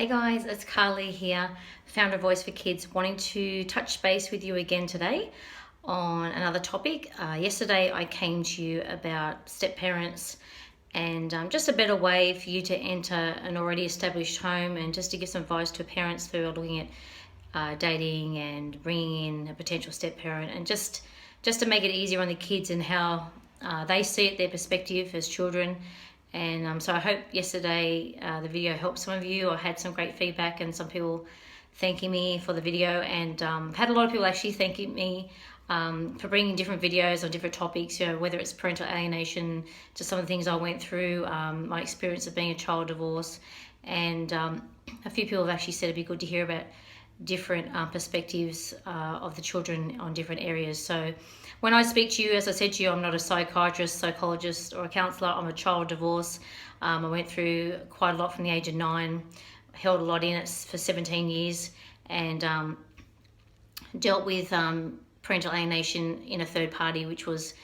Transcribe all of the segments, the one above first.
Hey guys, it's Karla Lee here, founder of Voice for Kids, wanting to touch base with you again today on another topic. Yesterday I came to you about step parents and just a better way for you to enter an already established home, and just to give some advice to parents who are looking at dating and bringing in a potential step parent, and just to make it easier on the kids and how they see it, their perspective as children. And so I hope yesterday the video helped some of you. I had some great feedback and some people thanking me for the video, and had a lot of people actually thanking me for bringing different videos on different topics, whether it's parental alienation, just some of the things I went through, my experience of being a child divorce, and a few people have actually said it'd be good to hear about different perspectives of the children on different areas. So when I speak to you, as I said to you, I'm not a psychiatrist, psychologist, or a counsellor. I'm a child divorce. I went through quite a lot from the age of 9, held a lot in it for 17 years, and dealt with parental alienation in a third party, which was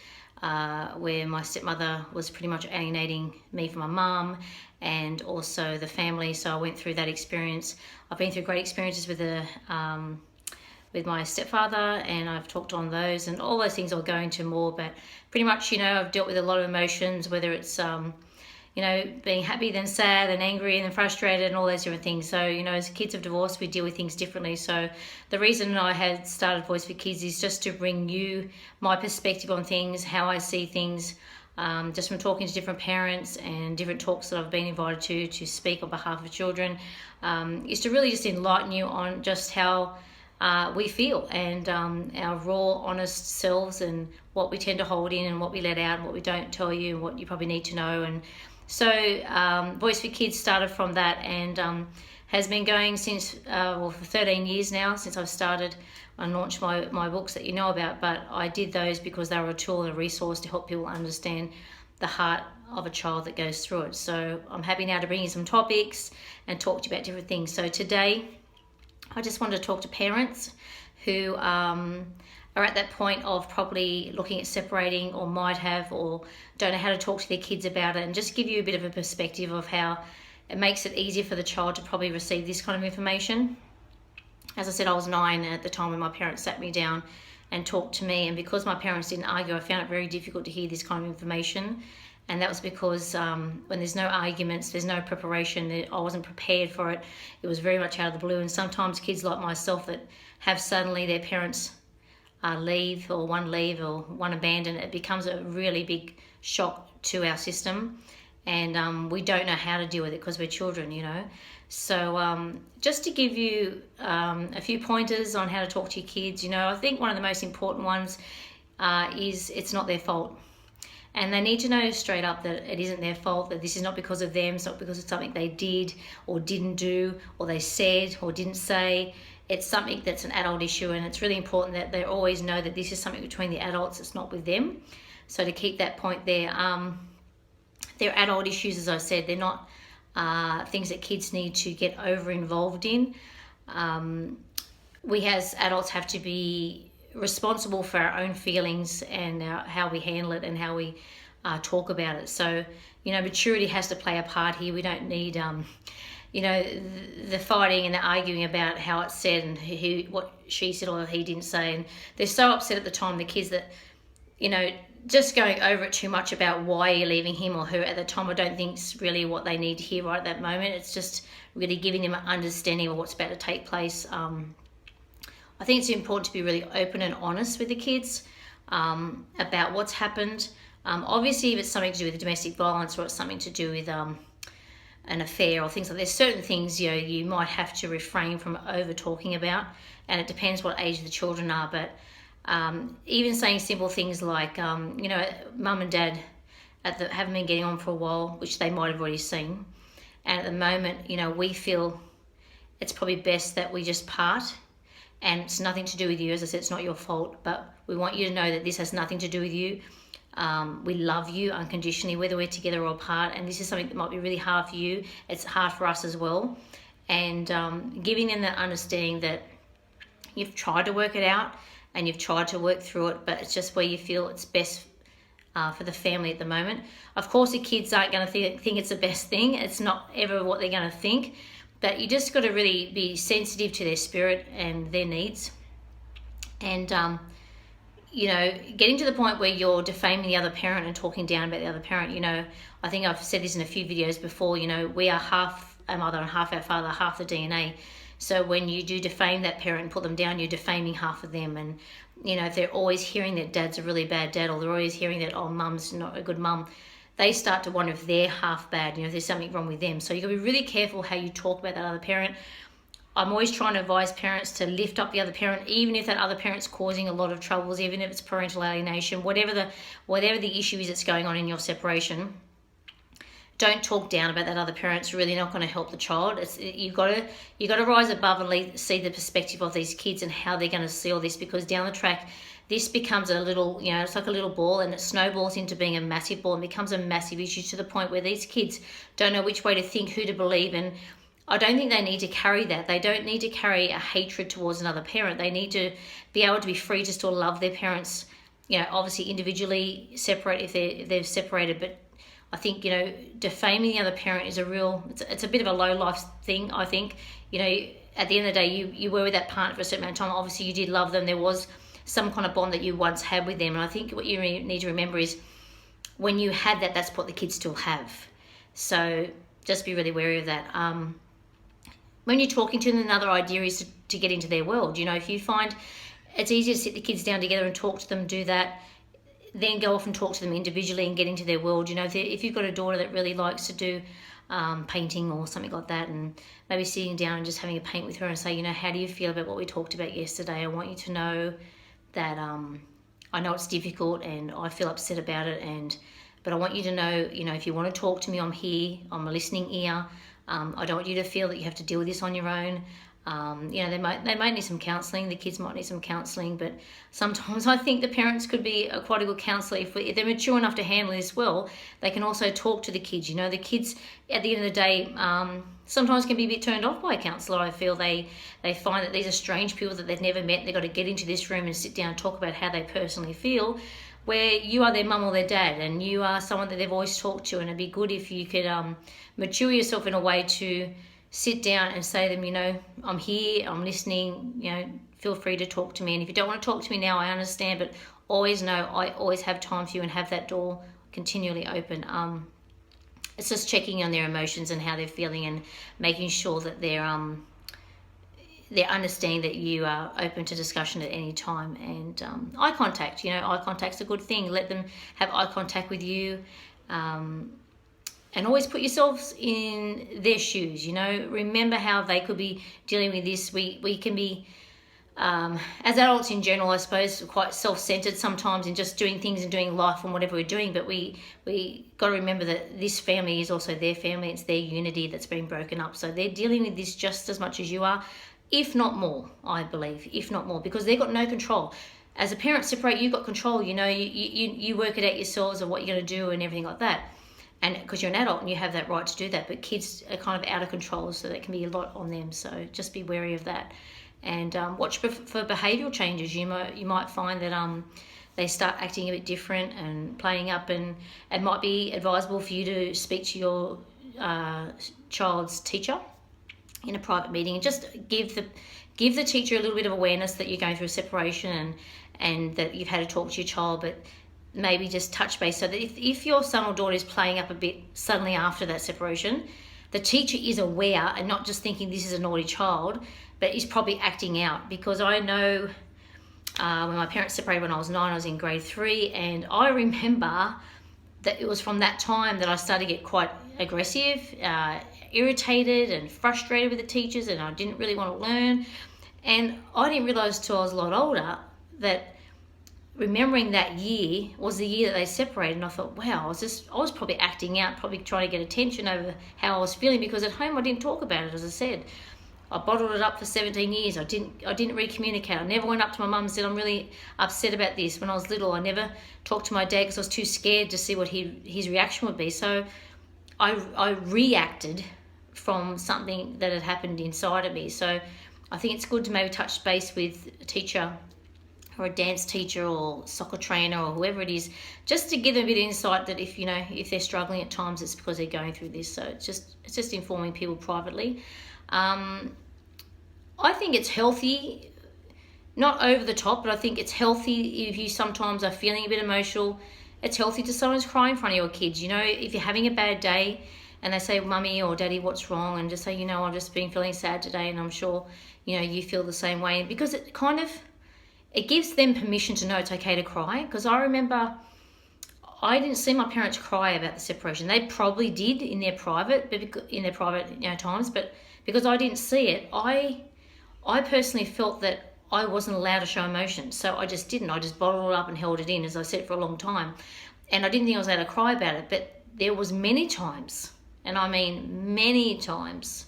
where my stepmother was pretty much alienating me from my mum and also the family. So I went through that experience. I've been through great experiences with my stepfather, and I've talked on those, and all those things I'll go into more, but pretty much, I've dealt with a lot of emotions, whether it's, being happy, then sad, then angry, and then frustrated, and all those different things. So, as kids of divorce, we deal with things differently. So the reason I had started Voice for Kids is just to bring you my perspective on things, how I see things, just from talking to different parents and different talks that I've been invited to speak on behalf of children, is to really just enlighten you on just how we feel, and our raw, honest selves, and what we tend to hold in and what we let out and what we don't tell you and what you probably need to know. And so Voice for Kids started from that, and has been going since, for 13 years now, since I've started and launched my books that you know about. But I did those because they were a tool and a resource to help people understand the heart of a child that goes through it. So I'm happy now to bring you some topics and talk to you about different things. So today I just wanted to talk to parents who are at that point of probably looking at separating, or might have, or don't know how to talk to their kids about it, and just give you a bit of a perspective of how it makes it easier for the child to probably receive this kind of information. As I said, I was 9 at the time when my parents sat me down and talked to me, and because my parents didn't argue, I found it very difficult to hear this kind of information. And that was because when there's no arguments, there's no preparation, I wasn't prepared for it. It was very much out of the blue. And sometimes kids like myself that have suddenly their parents leave, or one abandon, it becomes a really big shock to our system. And we don't know how to deal with it because we're children, So just to give you a few pointers on how to talk to your kids, I think one of the most important ones is it's not their fault. And they need to know straight up that it isn't their fault, that this is not because of them, it's not because of something they did or didn't do, or they said or didn't say. It's something that's an adult issue, and it's really important that they always know that this is something between the adults, it's not with them. So to keep that point there, they're adult issues, as I said, they're not things that kids need to get over involved in. We as adults have to be responsible for our own feelings and how we handle it and how we talk about it. So, maturity has to play a part here. We don't need, the fighting and the arguing about how it's said and what she said or he didn't say. And they're so upset at the time, the kids, that, just going over it too much about why you're leaving him or her at the time, I don't think is really what they need to hear right at that moment. It's just really giving them an understanding of what's about to take place. I think it's important to be really open and honest with the kids about what's happened. Obviously, if it's something to do with domestic violence, or it's something to do with an affair or things like that, there's certain things you might have to refrain from over talking about, and it depends what age the children are. But even saying simple things like, mum and dad haven't been getting on for a while, which they might have already seen, and at the moment, we feel it's probably best that we just part. And it's nothing to do with you. As I said, it's not your fault, but we want you to know that this has nothing to do with you. We love you unconditionally, whether we're together or apart, and this is something that might be really hard for you. It's hard for us as well. And giving them that understanding that you've tried to work it out and you've tried to work through it, but it's just where you feel it's best for the family at the moment. Of course, the kids aren't going to think it's the best thing. It's not ever what they're going to think. But you just got to really be sensitive to their spirit and their needs. And, getting to the point where you're defaming the other parent and talking down about the other parent, I think I've said this in a few videos before, we are half our mother and half our father, half the DNA. So when you do defame that parent and put them down, you're defaming half of them. And, if they're always hearing that dad's a really bad dad, or they're always hearing that, oh, mum's not a good mum, they start to wonder if they're half bad, if there's something wrong with them. So you've got to be really careful how you talk about that other parent. I'm always trying to advise parents to lift up the other parent, even if that other parent's causing a lot of troubles, even if it's parental alienation, whatever the issue is that's going on in your separation. Don't talk down about that other parent. It's really not going to help the child. You've got to rise above and see the perspective of these kids and how they're going to see all this, because down the track, this becomes a little, it's like a little ball, and it snowballs into being a massive ball and becomes a massive issue, to the point where these kids don't know which way to think, who to believe. And I don't think they need to carry that. They don't need to carry a hatred towards another parent. They need to be able to be free to still love their parents, obviously individually separate if they've separated. But I think, defaming the other parent is it's a bit of a low life thing, I think. At the end of the day, you were with that partner for a certain amount of time. Obviously, you did love them. There was some kind of bond that you once had with them. And I think what you need to remember is, when you had that, that's what the kids still have. So just be really wary of that. When you're talking to them, another idea is to get into their world. If you find it's easier to sit the kids down together and talk to them, do that. Then go off and talk to them individually and get into their world. If you've got a daughter that really likes to do painting or something like that, and maybe sitting down and just having a paint with her and say, how do you feel about what we talked about yesterday? I want you to know that I know it's difficult and I feel upset about it, but I want you to know, if you want to talk to me, I'm here. I'm a listening ear. I don't want you to feel that you have to deal with this on your own. They might need some counselling. The kids might need some counselling, but sometimes I think the parents could be quite a good counsellor. If they're mature enough to handle this well, they can also talk to the kids. The kids, at the end of the day, sometimes can be a bit turned off by a counsellor. I feel they find that these are strange people that they've never met. They've got to get into this room and sit down and talk about how they personally feel, where you are their mum or their dad, and you are someone that they've always talked to. And it'd be good if you could mature yourself in a way to sit down and say to them, I'm here, I'm listening, feel free to talk to me. And if you don't want to talk to me now, I understand, but always know I always have time for you, and have that door continually open. It's just checking on their emotions and how they're feeling, and making sure that they're understanding that you are open to discussion at any time. And eye contact, eye contact's a good thing. Let them have eye contact with you. And always put yourselves in their shoes, Remember how they could be dealing with this. We can be, as adults in general, I suppose, quite self-centered sometimes in just doing things and doing life and whatever we're doing. But we got to remember that this family is also their family. It's their unity that's been broken up. So they're dealing with this just as much as you are, if not more, I believe, if not more, because they've got no control. As a parent separate, you've got control. You work it out yourselves of what you're going to do and everything like that. And because you're an adult and you have that right to do that, but kids are kind of out of control, so that can be a lot on them. So just be wary of that, and watch for behavioural changes. You might find that they start acting a bit different and playing up, and it might be advisable for you to speak to your child's teacher in a private meeting, and just give the teacher a little bit of awareness that you're going through a separation, and that you've had to talk to your child, but maybe just touch base, so that if your son or daughter is playing up a bit suddenly after that separation, the teacher is aware and not just thinking this is a naughty child, but is probably acting out. Because I know when my parents separated when I was 9, I was in grade 3, and I remember that it was from that time that I started to get quite aggressive, irritated and frustrated with the teachers, and I didn't really want to learn. And I didn't realise till I was a lot older that remembering that year was the year that they separated, and I thought, wow, I was probably acting out, probably trying to get attention over how I was feeling, because at home I didn't talk about it. As I said, I bottled it up for 17 years. I didn't really communicate. I never went up to my mum and said, I'm really upset about this. When I was little, I never talked to my dad because I was too scared to see what his reaction would be. So I reacted from something that had happened inside of me. So I think it's good to maybe touch base with a teacher or a dance teacher or soccer trainer or whoever it is, just to give them a bit of insight that if, you know, if they're struggling at times, it's because they're going through this. So it's just informing people privately. I think it's healthy, not over the top, but I think it's healthy if you sometimes are feeling a bit emotional. It's healthy to sometimes cry in front of your kids. You know, if you're having a bad day and they say, Mummy or Daddy, what's wrong? And just say, you know, I've just been feeling sad today, and I'm sure, you know, you feel the same way. Because it kind of, it gives them permission to know it's okay to cry. Because I remember I didn't see my parents cry about the separation. They probably did in their private, you know, times, but because I didn't see it, I personally felt that I wasn't allowed to show emotion. So I just didn't. I just bottled it up and held it in, as I said, for a long time. And I didn't think I was allowed to cry about it. But there was many times, and I mean many times,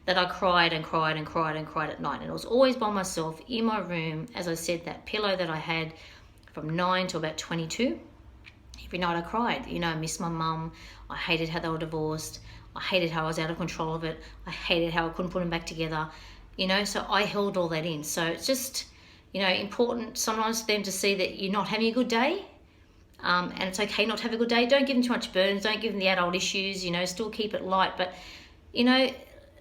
that I cried and cried and cried and cried at night. And it was always by myself in my room, as I said, that pillow that I had from 9 to about 22. Every night I cried. You know, I missed my mum. I hated how they were divorced. I hated how I was out of control of it. I hated how I couldn't put them back together. You know, so I held all that in. So it's just, you know, important sometimes for them to see that you're not having a good day. And it's okay not to have a good day. Don't give them too much burdens. Don't give them the adult issues. You know, still keep it light. But, you know,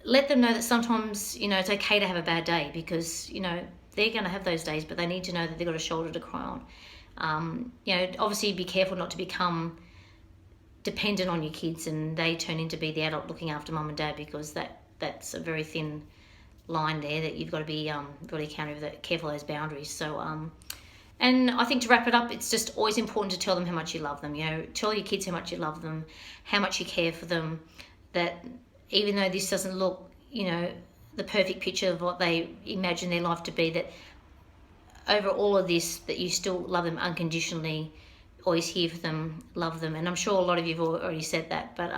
let them know that sometimes, you know, it's okay to have a bad day, because, you know, they're going to have those days, but they need to know that they've got a shoulder to cry on. You know, obviously be careful not to become dependent on your kids and they turn into be the adult looking after mum and dad, because that's a very thin line there that you've got to be really careful of those boundaries. So and I think to wrap it up, it's just always important to tell them how much you love them. You know, tell your kids how much you love them, how much you care for them, that even though this doesn't look, you know, the perfect picture of what they imagine their life to be, that over all of this, that you still love them unconditionally, always here for them, love them. And I'm sure a lot of you have already said that, but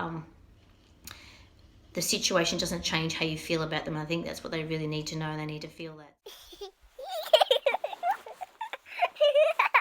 the situation doesn't change how you feel about them. I think that's what they really need to know. They need to feel that.